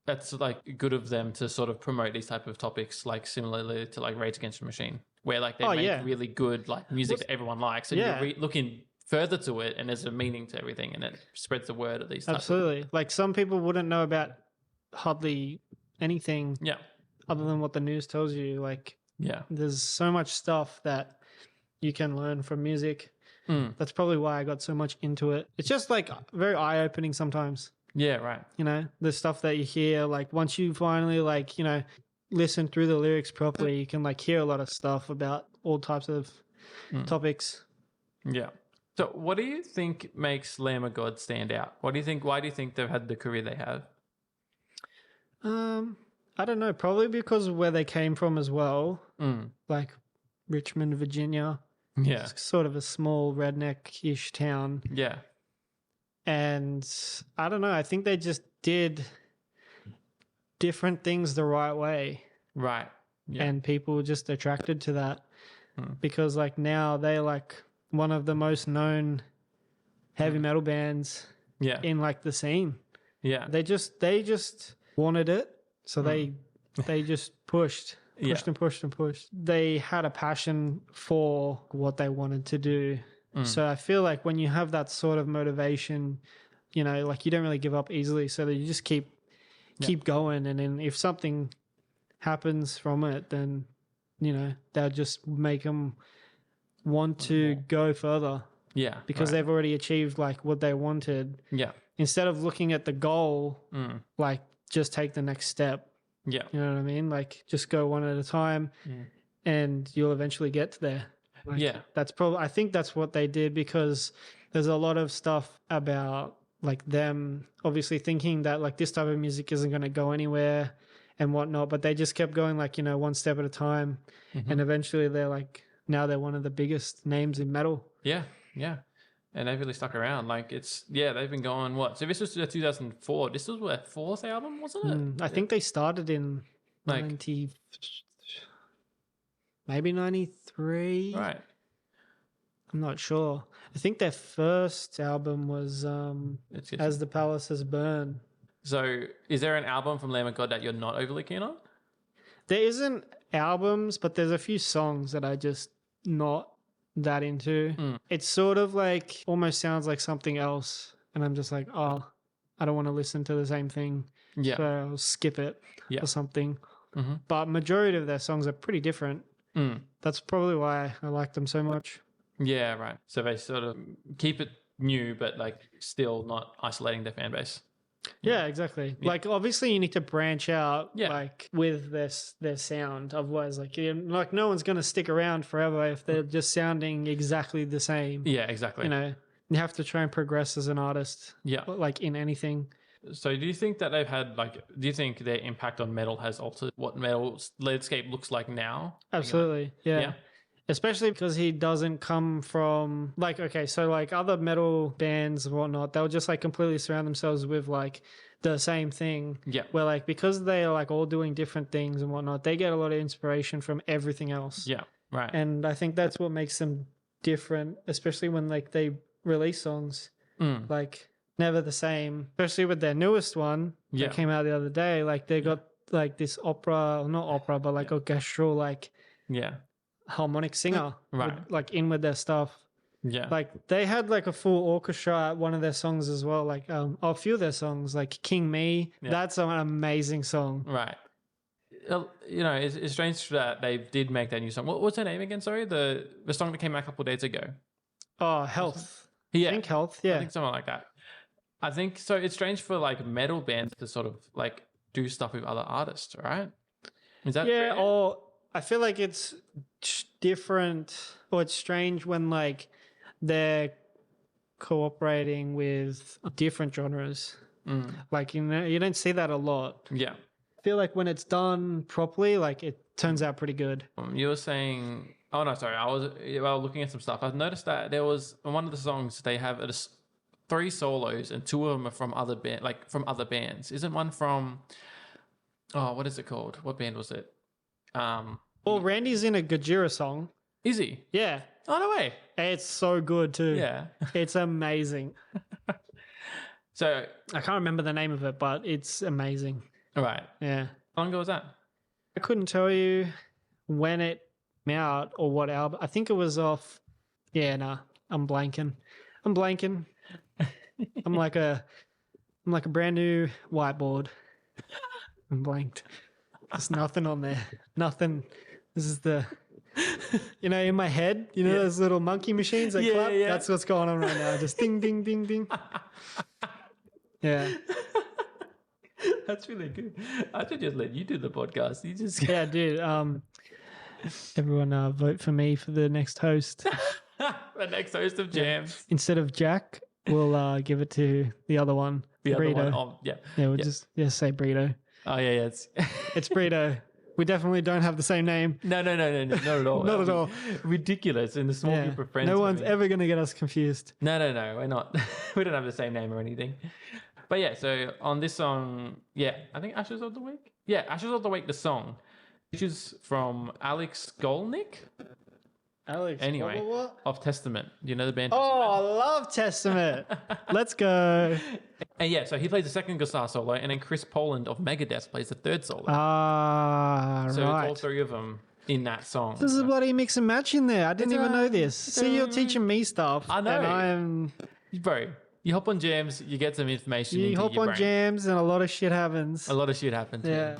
S1: that's like good of them to sort of promote these type of topics, like similarly to like Rage Against the Machine, where like they make really good like music that everyone likes, and you're looking further to it, and there's a meaning to everything, and it spreads the word of these types
S2: Absolutely. Like some people wouldn't know about hardly anything other than what the news tells you. Like there's so much stuff that you can learn from music. That's probably why I got so much into it. It's just like very eye-opening sometimes.
S1: Yeah, right.
S2: You know, the stuff that you hear, like once you finally like, you know, listen through the lyrics properly, you can like hear a lot of stuff about all types of topics.
S1: Yeah. So what do you think makes Lamb of God stand out? Why do you think they've had the career they have?
S2: I don't know. Probably because of where they came from as well. Like Richmond, Virginia.
S1: Yeah.
S2: It's sort of a small redneck-ish town.
S1: Yeah.
S2: And I don't know. I think they just did different things the right way.
S1: Right. Yeah.
S2: And people were just attracted to that because like now they're like one of the most known heavy metal bands in like the scene.
S1: Yeah.
S2: They just wanted it. So they just pushed and pushed. They had a passion for what they wanted to do. So I feel like when you have that sort of motivation, you know, like you don't really give up easily. So that you just keep going. And then if something happens from it, then, you know, they'll just make them want to go further.
S1: Yeah.
S2: Because they've already achieved like what they wanted.
S1: Yeah.
S2: Instead of looking at the goal, like just take the next step.
S1: Yeah.
S2: You know what I mean? Like just go one at a time and you'll eventually get to there. Like, that's probably, I think that's what they did because there's a lot of stuff about like them obviously thinking that like this type of music isn't going to go anywhere and whatnot, but they just kept going like, you know, one step at a time. And eventually they're like, now they're one of the biggest names in metal.
S1: Yeah. Yeah. And they've really stuck around. Like it's, they've been going what? So this was 2004. This was their fourth album, wasn't it?
S2: I think they started in
S1: like
S2: 90, maybe 93.
S1: Right.
S2: I'm not sure. I think their first album was As the Palaces Burn.
S1: So is there an album from Lamb of God that you're not overly keen on?
S2: There isn't albums, but there's a few songs that I just not that into. It's sort of like almost sounds like something else. And I'm just like, oh, I don't want to listen to the same thing. Yeah. So I'll skip it or something. But majority of their songs are pretty different. That's probably why I like them so much.
S1: Yeah, right. So they sort of keep it new, but like still not isolating their fan base.
S2: Yeah, exactly. Yeah. Like obviously you need to branch out like with their sound. Otherwise like no one's going to stick around forever if they're just sounding exactly the same.
S1: Yeah, exactly.
S2: You know, you have to try and progress as an artist.
S1: Yeah.
S2: Like in anything.
S1: So do you think that they've had do you think their impact on metal has altered what metal's landscape looks like now?
S2: Absolutely. Yeah.
S1: Yeah.
S2: Especially because he doesn't come from other metal bands and whatnot, they'll just completely surround themselves with the same thing.
S1: Yeah.
S2: Where because they're all doing different things and whatnot, they get a lot of inspiration from everything else.
S1: Yeah. Right.
S2: And I think that's what makes them different, especially when they release songs never the same. Especially with their newest one that came out the other day. They got this opera, or not opera, but orchestral harmonic singer with their stuff.
S1: Yeah.
S2: They had a full orchestra at one of their songs as well. A few of their songs, King Me. Yeah. That's an amazing song.
S1: Right. It's strange that they did make that new song. What's her name again? Sorry, the song that came out a couple of days ago.
S2: Oh, Health.
S1: Yeah,
S2: I think Health. Yeah,
S1: I think something like that. I think so. It's strange for metal bands to sort of do stuff with other artists, right? Is that fair?
S2: Or I feel it's different, or it's strange when they're cooperating with different genres. You don't see that a lot.
S1: Yeah.
S2: I feel when it's done properly, it turns out pretty good.
S1: You were saying, oh no, sorry, I was looking at some stuff. I've noticed that there was one of the songs they have 3 solos and 2 of them are from other bands. Isn't one from? Oh, what is it called? What band was it?
S2: Well, Randy's in a Gojira song.
S1: Is he?
S2: Yeah.
S1: Oh, no way.
S2: It's so good too.
S1: Yeah.
S2: It's amazing.
S1: So
S2: I can't remember the name of it, but it's amazing.
S1: Right.
S2: Yeah.
S1: How long ago was that?
S2: I couldn't tell you when it came out or what album. I think it was off. Yeah, nah. I'm blanking. I'm like a brand new whiteboard. I'm blanked. There's nothing on there. Nothing. This is in my head, those little monkey machines that clap? Yeah. That's what's going on right now. Just ding, ding, ding, ding. Yeah.
S1: That's really good. I should just let you do the podcast. You just
S2: Yeah, dude. Everyone vote for me for the next host.
S1: The next host of Jams.
S2: Instead of Jack, we'll give it to the other one.
S1: The
S2: Breedo.
S1: other one. Oh, yeah.
S2: Yeah, we'll just say Breedo.
S1: Oh yeah.
S2: It's Breedo. We definitely don't have the same name.
S1: No, not at all.
S2: Not at all.
S1: Ridiculous in the small group of friends.
S2: No one's ever going to get us confused.
S1: No, we're not. We don't have the same name or anything. But yeah, so on this song, I think Ashes of the Week. Yeah, Ashes of the Week, the song, which is from Alex Golnick. Anyway,
S2: what?
S1: Of Testament. You know the band?
S2: Oh, I love Testament. Let's go.
S1: And so he plays the second guitar solo, and then Chris Poland of Megadeth plays the third solo.
S2: Right.
S1: So it's all 3 of them in that song.
S2: There's a bloody mix and match in there. I didn't even know this. See, you're teaching me stuff.
S1: I know.
S2: And
S1: Bro, you hop on Jams, you get some information into
S2: hop
S1: your
S2: on
S1: brain.
S2: Jams, and a lot of shit happens.
S1: A lot of shit happens.
S2: Yeah.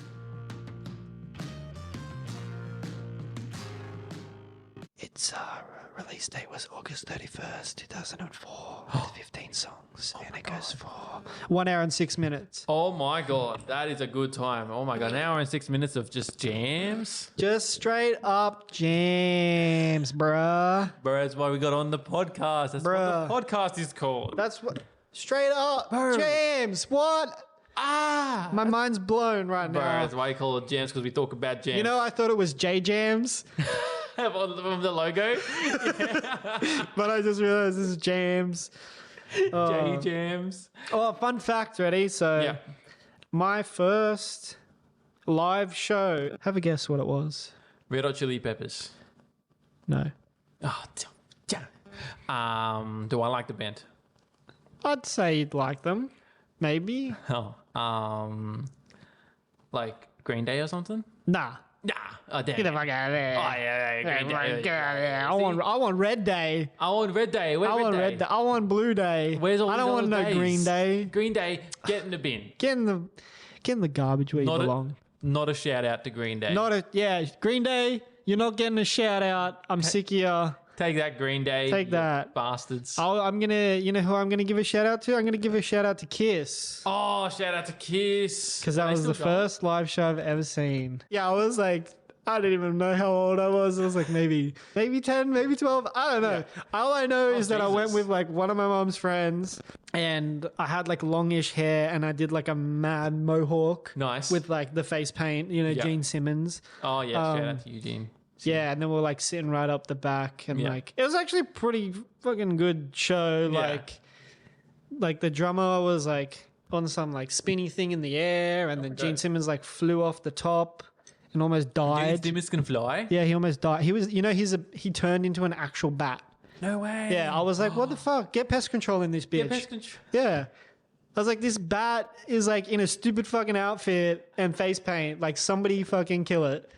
S2: Its release date was August 31st, 2004, with 15 songs, and it goes for 1 hour and 6 minutes.
S1: Oh my God, that is a good time. Oh my God, 1 hour and 6 minutes of just jams?
S2: Just straight up jams, bruh.
S1: Bro, that's why we got on the podcast. That's what the podcast is called.
S2: That's what, straight up jams. What? My mind's blown right now.
S1: Bro, that's why you call it jams, because we talk about jams.
S2: I thought it was J Jams.
S1: From the logo.
S2: But I just realized this is Jams.
S1: J Jams.
S2: Oh, fun fact, ready? So, my first live show. Have a guess what it was.
S1: Red Hot Chili Peppers.
S2: No.
S1: Oh, damn. Do I like the band?
S2: I'd say you'd like them. Maybe.
S1: Oh. Like Green Day or something?
S2: Nah.
S1: Oh, damn.
S2: Get the fuck out of there.
S1: Oh, yeah, Green Day.
S2: Get out of there. I want Red Day.
S1: I want Red Day. Where's Red Day?
S2: I want Blue Day.
S1: Where's all
S2: I don't want no
S1: days?
S2: Green Day.
S1: Green Day, get in the bin.
S2: Get in the garbage where you belong.
S1: Not a shout out to Green Day.
S2: Green Day, you're not getting a shout out. I'm sick of you.
S1: Take that, Green Day.
S2: Take that.
S1: Bastards.
S2: I'm going to, who I'm going to give a shout out to? I'm going to give a shout out to Kiss.
S1: Oh, shout out to Kiss.
S2: Because that was the first live show I've ever seen. Yeah, I was I didn't even know how old I was. I was like maybe 10, maybe 12. I don't know. Yeah. All I know is that I went with like one of my mom's friends and I had like longish hair and I did like a mad mohawk.
S1: Nice.
S2: With like the face paint, Gene Simmons.
S1: Oh, yeah. Shout out to Eugene.
S2: Yeah, and then we're like sitting right up the back and like it was actually a pretty fucking good show. Yeah. Like the drummer was like on some like spinny thing in the air and then Gene Simmons like flew off the top. And almost died.
S1: Gene Simmons can fly?
S2: Yeah, he almost died. He was, he turned into an actual bat.
S1: No way.
S2: Yeah, I was like, what the fuck? Get pest control in this bitch.
S1: Get pest control.
S2: Yeah. I was like, this bat is like in a stupid fucking outfit and face paint. Like somebody fucking kill it.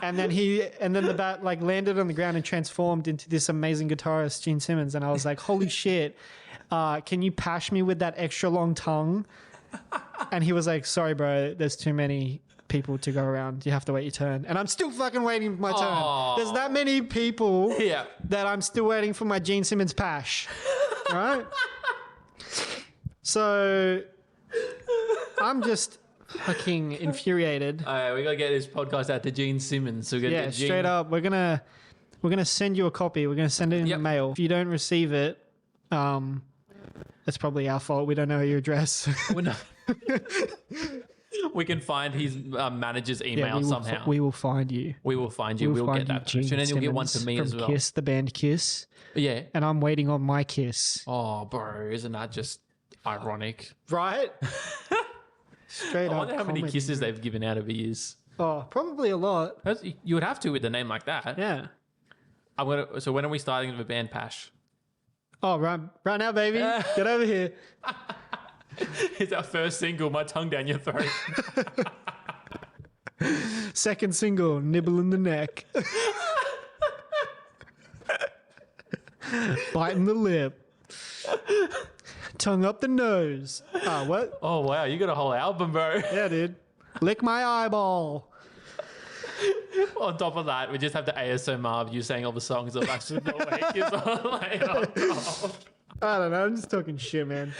S2: And then the bat like landed on the ground and transformed into this amazing guitarist, Gene Simmons. And I was like, holy shit. Can you pash me with that extra long tongue? And he was like, sorry, bro, there's too many people to go around. You have to wait your turn. And I'm still fucking waiting for my turn. There's that many people that I'm still waiting for my Gene Simmons pash. Right? So I'm just fucking infuriated.
S1: All right, we gotta get this podcast out to Gene Simmons. So
S2: straight up. We're gonna send you a copy. We're gonna send it in the mail. If you don't receive it, that's probably our fault. We don't know your address.
S1: We're not. We can find his manager's email somehow.
S2: We will find you.
S1: We will find you. We'll get that. And then you'll get one to me as well.
S2: Kiss, the band Kiss.
S1: Yeah.
S2: And I'm waiting on my kiss.
S1: Oh, bro, isn't that just ironic?
S2: Right? Straight up.
S1: I wonder how many kisses they've given out over years.
S2: Oh, probably a lot.
S1: You would have to with a name like that.
S2: Yeah.
S1: So when are we starting the band Pash?
S2: Oh, right now, baby. Get over here.
S1: It's our first single, My Tongue Down Your Throat.
S2: Second single, Nibble in the Neck. Biting the lip. Tongue up the nose. What?
S1: Oh, wow. You got a whole album, bro.
S2: Yeah, dude. Lick my eyeball.
S1: On top of that, we just have the ASMR of you saying all the songs of Ashes of the Wake.
S2: I don't know. I'm just talking shit, man.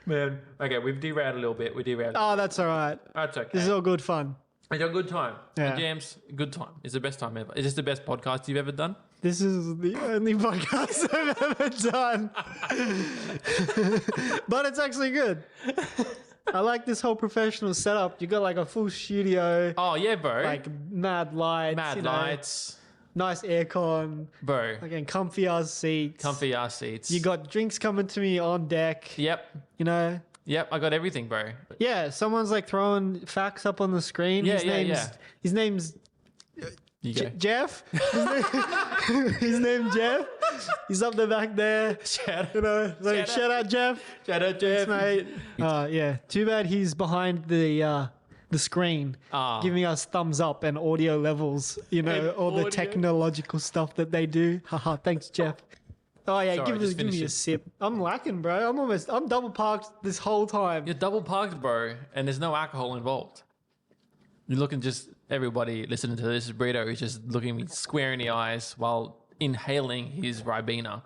S1: Man, okay, we've derailed a little bit.
S2: Oh, that's all right.
S1: That's okay.
S2: This is all good fun.
S1: It's a good time.
S2: Yeah.
S1: Jams, good time. It's the best time ever. Is this the best podcast you've ever done?
S2: This is the only podcast I've ever done. But it's actually good. I like this whole professional setup. You got like a full studio.
S1: Oh, yeah, bro.
S2: Like mad lights. Nice aircon.
S1: Bro.
S2: Again, comfy ass seats. You got drinks coming to me on deck.
S1: Yep. Yep, I got everything, bro.
S2: Yeah, someone's like throwing facts up on the screen. His name's Jeff. His name's Jeff. He's up the back there. Shout out Jeff.
S1: Shout out Jeff,
S2: mate. Yeah. Too bad he's behind the screen, giving us thumbs up and audio levels. All the technological stuff that they do. Haha. Thanks, Jeff. Oh yeah,
S1: Sorry,
S2: give me a sip. I'm lacking, bro. I'm double parked this whole time.
S1: You're double parked, bro, and there's no alcohol involved. You're looking everybody listening to this, Breedo is just looking at me square in the eyes while inhaling his Ribena.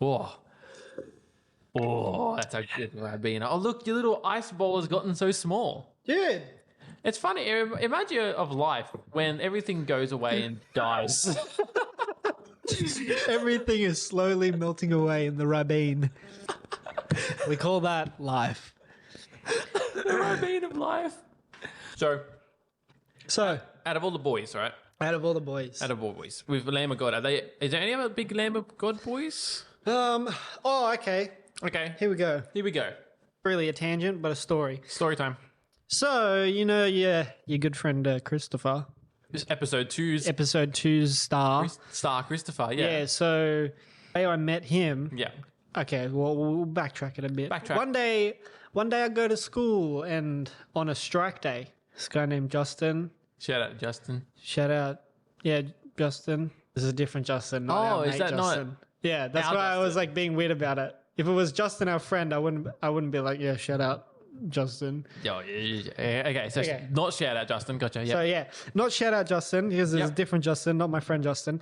S1: Oh, that's a good Ribena. Oh, look, your little ice ball has gotten so small.
S2: Dude.
S1: It's funny. Imagine of life when everything goes away and dies.
S2: Everything is slowly melting away in the Ribena. We call that life.
S1: The Ribena of life. So, out of all the boys, right?
S2: Out of all the boys.
S1: With Lamb of God, is there any other big Lamb of God boys?
S2: Okay.
S1: Okay.
S2: Here we go. Really a tangent, but a story.
S1: Story time.
S2: So, your good friend Christopher.
S1: This episode
S2: 2's star.
S1: Star Christopher, yeah.
S2: Yeah, so I met him.
S1: Yeah.
S2: Okay, well, we'll backtrack it a bit. One day I go to school and on a strike day, this guy named Justin.
S1: Shout out Justin.
S2: Yeah, Justin. This is a different Justin. Not our mate Justin. Not? Yeah, that's why I was like being weird about it. If it was Justin, our friend, I wouldn't be like, yeah, shout out Justin.
S1: Okay, so not shout out Justin. Gotcha. Yep.
S2: So not shout out Justin because there's a different Justin, not my friend Justin.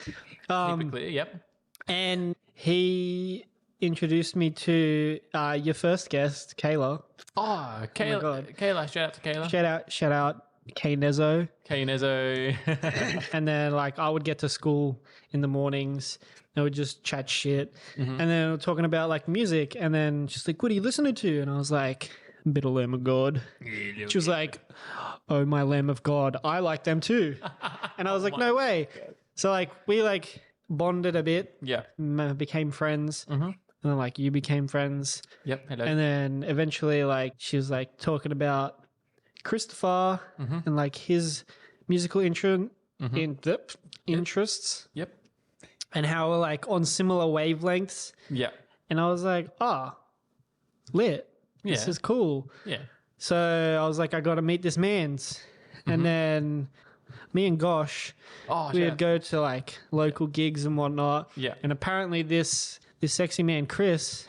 S1: Typically, yep.
S2: And he introduced me to your first guest, Kayla.
S1: Oh, Kayla.
S2: Oh my God.
S1: Kayla, shout out to Kayla.
S2: Shout out. Knezo.
S1: Knezo.
S2: And then like I would get to school in the mornings. I would just chat shit. And then we were talking about like music. And then she's like, what are you listening to? And I was like, a bit of Lamb of God. She was like, oh, my Lamb of God. I like them too. And I was like, no way. So like we like bonded a bit.
S1: Yeah.
S2: Became friends. And then like you became friends.
S1: Yep. Hello.
S2: And then eventually like she was like talking about Christopher and like his musical interests.
S1: Yep.
S2: And how we're like on similar wavelengths.
S1: Yeah.
S2: And I was like, lit. This is cool.
S1: Yeah.
S2: So I was like, I got to meet this man's. And then me and Gosh, we would go to like local gigs and whatnot.
S1: Yeah.
S2: And apparently this sexy man, Chris,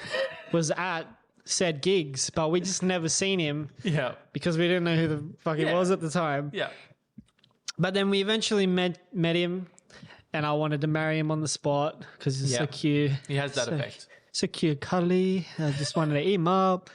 S2: was at said gigs, but we just never seen him.
S1: Yeah.
S2: Because we didn't know who the fuck he was at the time.
S1: Yeah.
S2: But then we eventually met him. And I wanted to marry him on the spot because he's so cute.
S1: He has that effect.
S2: So cute, cuddly. I just wanted to eat him up.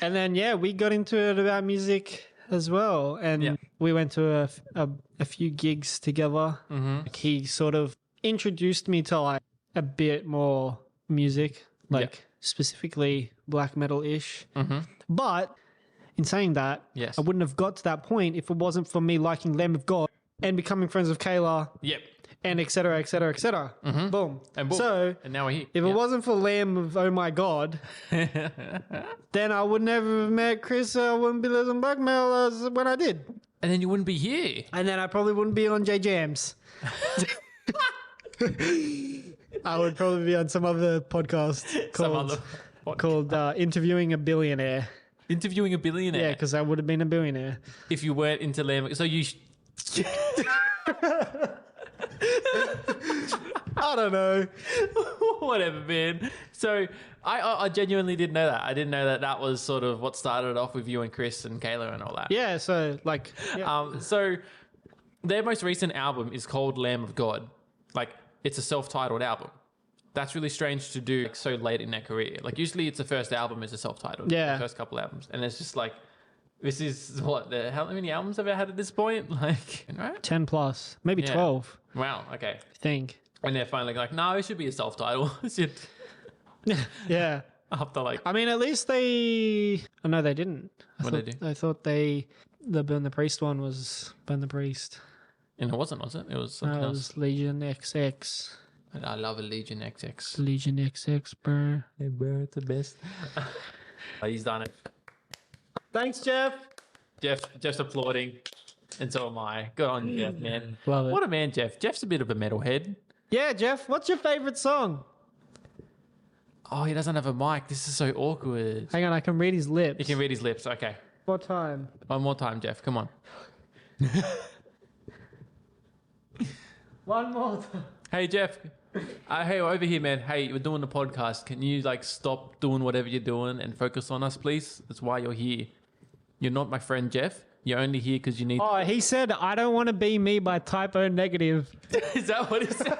S2: And then, we got into it about music as well. And we went to a few gigs together. Like he sort of introduced me to like a bit more music, like specifically black metal-ish. But in saying that, I wouldn't have got to that point if it wasn't for me liking Lamb of God and becoming friends with Kayla.
S1: Yep.
S2: And et cetera, et cetera, et cetera. Boom.
S1: And boom.
S2: So,
S1: and now we're here.
S2: If it wasn't for Lamb of Oh My God, then I would never have met Chris. I wouldn't be listening to black metal as when I did.
S1: And then you wouldn't be here.
S2: And then I probably wouldn't be on J Jams. I would probably be on some other podcast called Interviewing a Billionaire.
S1: Interviewing a billionaire?
S2: Yeah, because I would have been a billionaire.
S1: If you weren't into Lamb. So you...
S2: I don't know.
S1: Whatever, man. So I genuinely didn't know that. I didn't know that was sort of what started it off with you and Chris and Kayla and all that.
S2: Yeah, so like... Yeah.
S1: So their most recent album is called Lamb of God. Like, it's a self-titled album. That's really strange to do so late in their career. Like, usually it's the first album is a self-titled.
S2: Yeah.
S1: The first couple albums. And it's just like... This is what, how many albums have I had at this point? Like, right?
S2: 10 plus, maybe 12.
S1: Wow, okay.
S2: I think.
S1: And they're finally like, no, it should be a self-title.
S2: Yeah.
S1: After like...
S2: I mean, at least they... Oh, no, they didn't.
S1: What did they do?
S2: I thought the Burn the Priest one was Burn the Priest.
S1: And it wasn't, was it? It was something else.
S2: It was Legion XX.
S1: I love a Legion XX.
S2: Legion XX, bro.
S1: Hey, bro, it's the best. He's done it.
S2: Thanks, Jeff.
S1: Jeff's applauding, and so am I. Good on you, Jeff, man.
S2: Love it.
S1: What a man, Jeff. Jeff's a bit of a metalhead.
S2: Yeah, Jeff. What's your favorite song?
S1: Oh, he doesn't have a mic. This is so awkward.
S2: Hang on, I can read his lips.
S1: You can read his lips. Okay.
S2: One time.
S1: One more time, Jeff. Come on.
S2: One more time.
S1: Hey, Jeff. Hey, over here, man. Hey, we're doing the podcast. Can you like stop doing whatever you're doing and focus on us, please? That's why you're here. You're not my friend, Jeff. You're only here because you need...
S2: Oh, he said, I don't want to be me by typo negative.
S1: Is that what he said?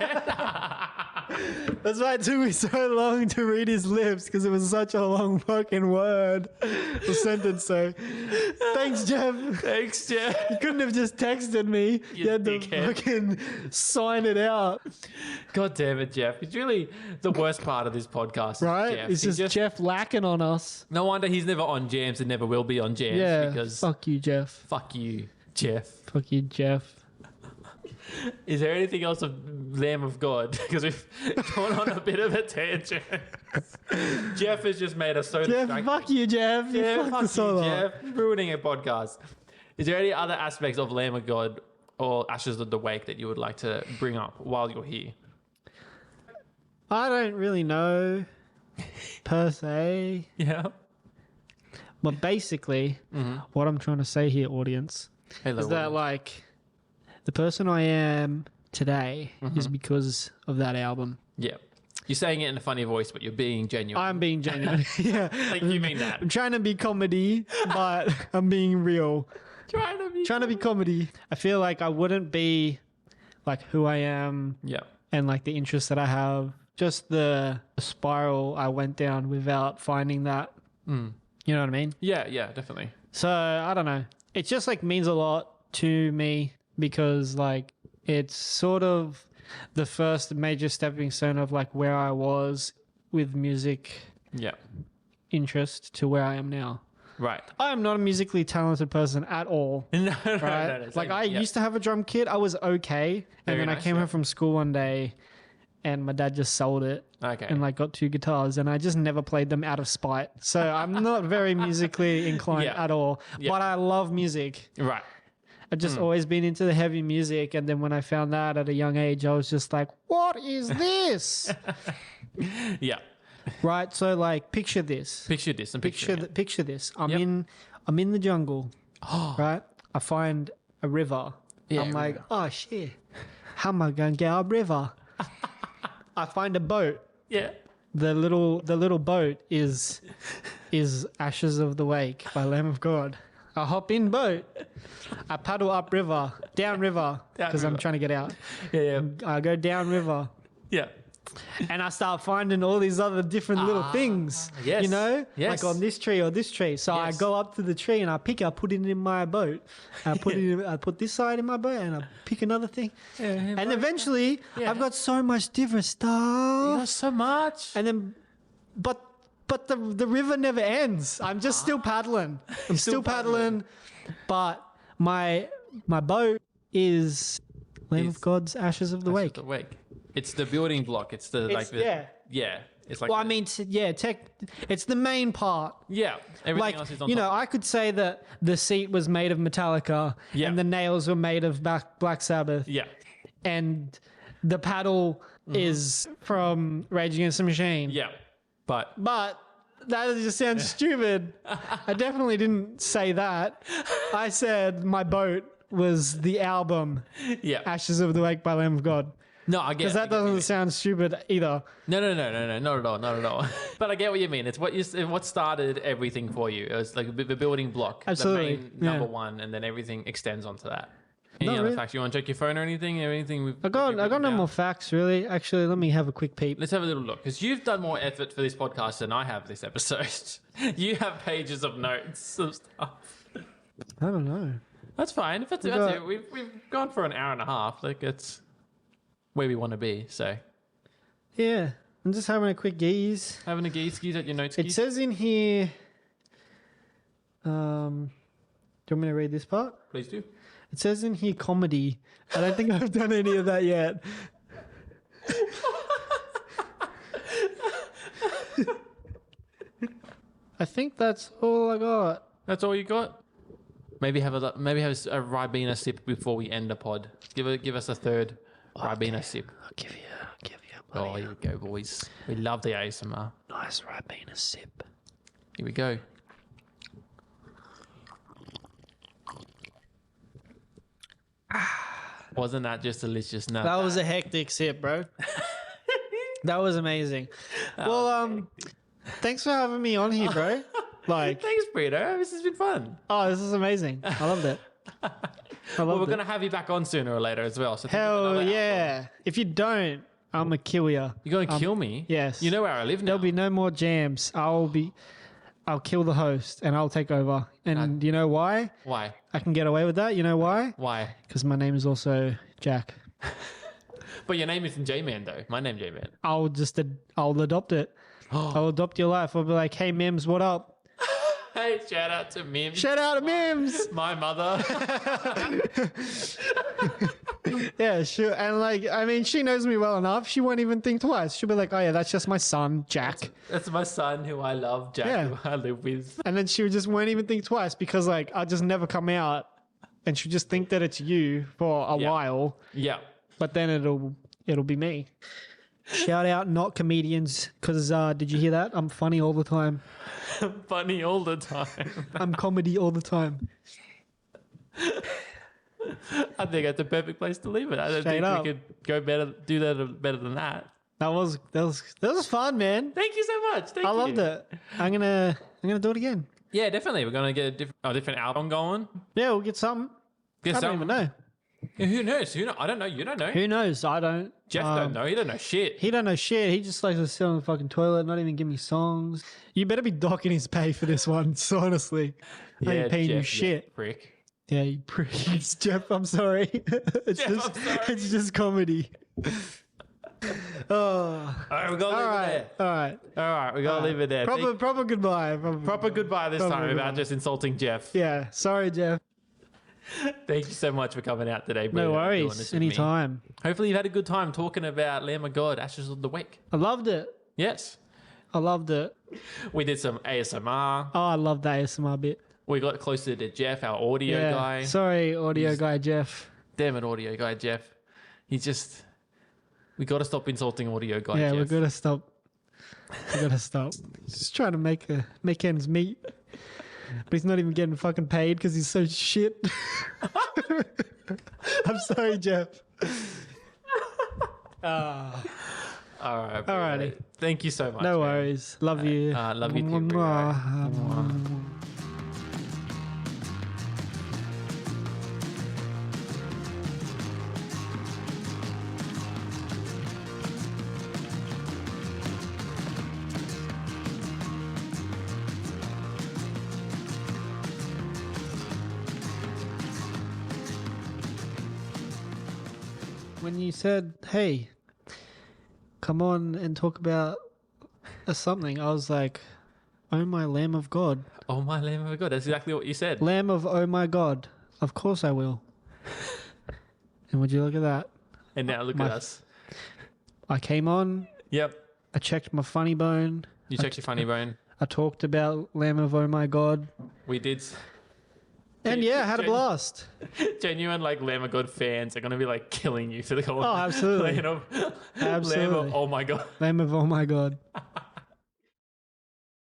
S2: That's why it took me so long to read his lips, because it was such a long fucking word or sentence. So, thanks, Jeff.
S1: Thanks, Jeff.
S2: You couldn't have just texted me. You had to fucking sign it out.
S1: God damn it, Jeff. It's really the worst part of this podcast.
S2: Right?
S1: Jeff.
S2: It's just Jeff lacking on us.
S1: No wonder he's never on Jams and never will be on Jams.
S2: Yeah,
S1: because
S2: fuck you, Jeff.
S1: Fuck you, Jeff.
S2: Fuck you, Jeff.
S1: Is there anything else of Lamb of God? Because we've gone on a bit of a tangent. Jeff has just made us so
S2: Jeff, fuck you, Jeff.
S1: Yeah, fuck you, Jeff. Ruining a podcast. Is there any other aspects of Lamb of God or Ashes of the Wake that you would like to bring up while you're here?
S2: I don't really know, per se.
S1: Yeah.
S2: But basically, what I'm trying to say here, audience, is that like the person I am today is because of that album.
S1: Yeah. You're saying it in a funny voice, but you're being genuine.
S2: I'm being genuine. Yeah.
S1: Like you mean that.
S2: I'm trying to be comedy, but I'm being real. Trying to be comedy. I feel like I wouldn't be like who I am.
S1: Yeah.
S2: And like the interests that I have. Just the spiral I went down without finding that. You know what I mean?
S1: Yeah, definitely.
S2: So, I don't know. it just like means a lot to me because like it's sort of the first major stepping stone of like where I was with music interest to where I am now.
S1: Right.
S2: I am not a musically talented person at all.
S1: No,
S2: right?
S1: no.
S2: Like I used to have a drum kit. I was okay. And then I came home from school one day and my dad just sold it.
S1: Okay.
S2: And like got 2 guitars and I just never played them out of spite. So I'm not very musically inclined at all. But I love music.
S1: Right.
S2: I've just always been into the heavy music. And then when I found that at a young age, I was just like, what is this?
S1: Yeah.
S2: Right. So like picture this.
S1: Picture this.
S2: Picture this. I'm in the jungle. Right. I find a river. I'm like, oh shit. How am I going to get a river? I find a boat.
S1: Yeah.
S2: The little boat is Ashes of the Wake by Lamb of God. I hop in boat. I paddle up river, down river, because I'm trying to get out.
S1: Yeah.
S2: I go down river.
S1: Yeah.
S2: And I start finding all these other different little things,
S1: yes,
S2: you know,
S1: yes.
S2: like on this tree or this tree. So I go up to the tree and I put it in my boat. I put this side in my boat and I pick another thing. And eventually I've got so much different stuff.
S1: You got so much.
S2: And then, but the river never ends. I'm just still paddling. I'm still paddling, but my boat is Lamb of God's Ashes of the Wake.
S1: It's the building block. It's the yeah. It's like
S2: it's the main part.
S1: Yeah, everything else is on top.
S2: I could say that the seat was made of Metallica and the nails were made of Black Sabbath.
S1: Yeah,
S2: and the paddle is from Rage Against the Machine.
S1: Yeah, but
S2: that just sounds stupid. I definitely didn't say that. I said my boat was the album. Yeah, Ashes of the Wake by Lamb of God.
S1: No, I get
S2: because that doesn't sound stupid either.
S1: No, not at all. But I get what you mean. It's what started everything for you. It was like the building block,
S2: absolutely,
S1: the main number one, and then everything extends onto that. Any other facts? You want to check your phone or anything? I
S2: got no more facts really. Actually, let me have a quick peep.
S1: Let's have a little look because you've done more effort for this podcast than I have this episode. You have pages of notes of stuff.
S2: I don't know.
S1: That's fine. If that's it. We've gone for an hour and a half. Like it's where we want to be, so.
S2: Yeah, I'm just having a quick geeze.
S1: Having a geeze at your notes.
S2: It says in here, do you want me to read this part?
S1: Please do.
S2: It says in here comedy. I don't think I've done any of that yet. I think that's all I got.
S1: That's all you got? Maybe have a Ribena sip before we end the pod. Give us a third. Ribena sip.
S2: I'll give you
S1: Oh, here we go, boys. We love the ASMR.
S2: Nice Ribena sip.
S1: Here we go. Wasn't that just delicious? No,
S2: that was a hectic sip, bro. That was amazing. Well, thanks for having me on here, bro.
S1: Thanks, Breedo. This has been fun.
S2: Oh, this is amazing. I loved it.
S1: Well, we're going to have you back on sooner or later as well. So
S2: hell yeah. Album. If you don't, I'm going to kill you.
S1: You're going to kill me?
S2: Yes.
S1: You know where I live now.
S2: There'll be no more jams. I'll kill the host and I'll take over. And you know why?
S1: Why?
S2: I can get away with that. You know why?
S1: Why?
S2: Because my name is also Jack.
S1: But your name isn't J-Man though. My name's J-Man.
S2: I'll adopt it. I'll adopt your life. I'll be like, hey, Mims, what up?
S1: Hey, shout out to Mims.
S2: Shout out to Mims.
S1: My mother.
S2: Yeah, sure. And she knows me well enough. She won't even think twice. She'll be like, oh yeah, that's just my son, Jack.
S1: That's my son who I love, Jack, who I live with.
S2: And then she just won't even think twice because I'll just never come out and she'll just think that it's you for a while. Yeah. But then it'll be me. Shout out, not comedians, because did you hear that? I'm funny all the time.
S1: Funny all the time.
S2: I'm comedy all the time.
S1: I think that's a perfect place to leave it. I don't think we could do that better than that.
S2: That was fun, man.
S1: Thank you so much. I
S2: loved it. I'm gonna do it again.
S1: Yeah, definitely. We're gonna get a different album going.
S2: Yeah, we'll get something. I don't even know.
S1: Who knows? I don't know. You don't know.
S2: Who knows? I don't.
S1: Jeff don't know. He don't know shit.
S2: He don't know shit. He just likes to sit on the fucking toilet, not even give me songs. You better be docking his pay for this one, honestly. I ain't paying you shit.
S1: Prick.
S2: Yeah, it's Jeff. I'm sorry. It's just comedy. Oh,
S1: All right, we gotta leave it there.
S2: All right.
S1: We gotta leave it there.
S2: Proper goodbye.
S1: Proper goodbye this time without just insulting Jeff.
S2: Yeah, sorry, Jeff.
S1: Thank you so much for coming out today.
S2: No worries. Anytime.
S1: Hopefully you've had a good time talking about Lamb of God, Ashes of the Wake.
S2: I loved it.
S1: Yes.
S2: I loved it.
S1: We did some ASMR.
S2: Oh, I love the ASMR bit.
S1: We got closer to Jeff, our audio guy.
S2: Sorry, audio guy Jeff.
S1: Damn it, audio guy Jeff. We got to stop insulting audio guy Jeff.
S2: Yeah, we got to stop. Just trying to make ends meet. But he's not even getting fucking paid because he's so shit. I'm sorry, Jeff.
S1: All right.
S2: Alrighty.
S1: Thank you so much.
S2: No worries. Love you.
S1: Love you too.
S2: When you said, hey, come on and talk about something, I was like, oh my Lamb of God.
S1: Oh my Lamb of God. That's exactly what you said.
S2: Lamb of oh my God. Of course I will. And would you look at that?
S1: And now look at us.
S2: I came on.
S1: Yep.
S2: I checked my funny bone.
S1: You checked your funny bone.
S2: I talked about Lamb of oh my God.
S1: We did.
S2: And yeah, had a blast.
S1: Genuine Lamb of God fans are going to be killing you for the call.
S2: Oh, absolutely.
S1: Lamb of oh my God.
S2: Lamb of oh my God.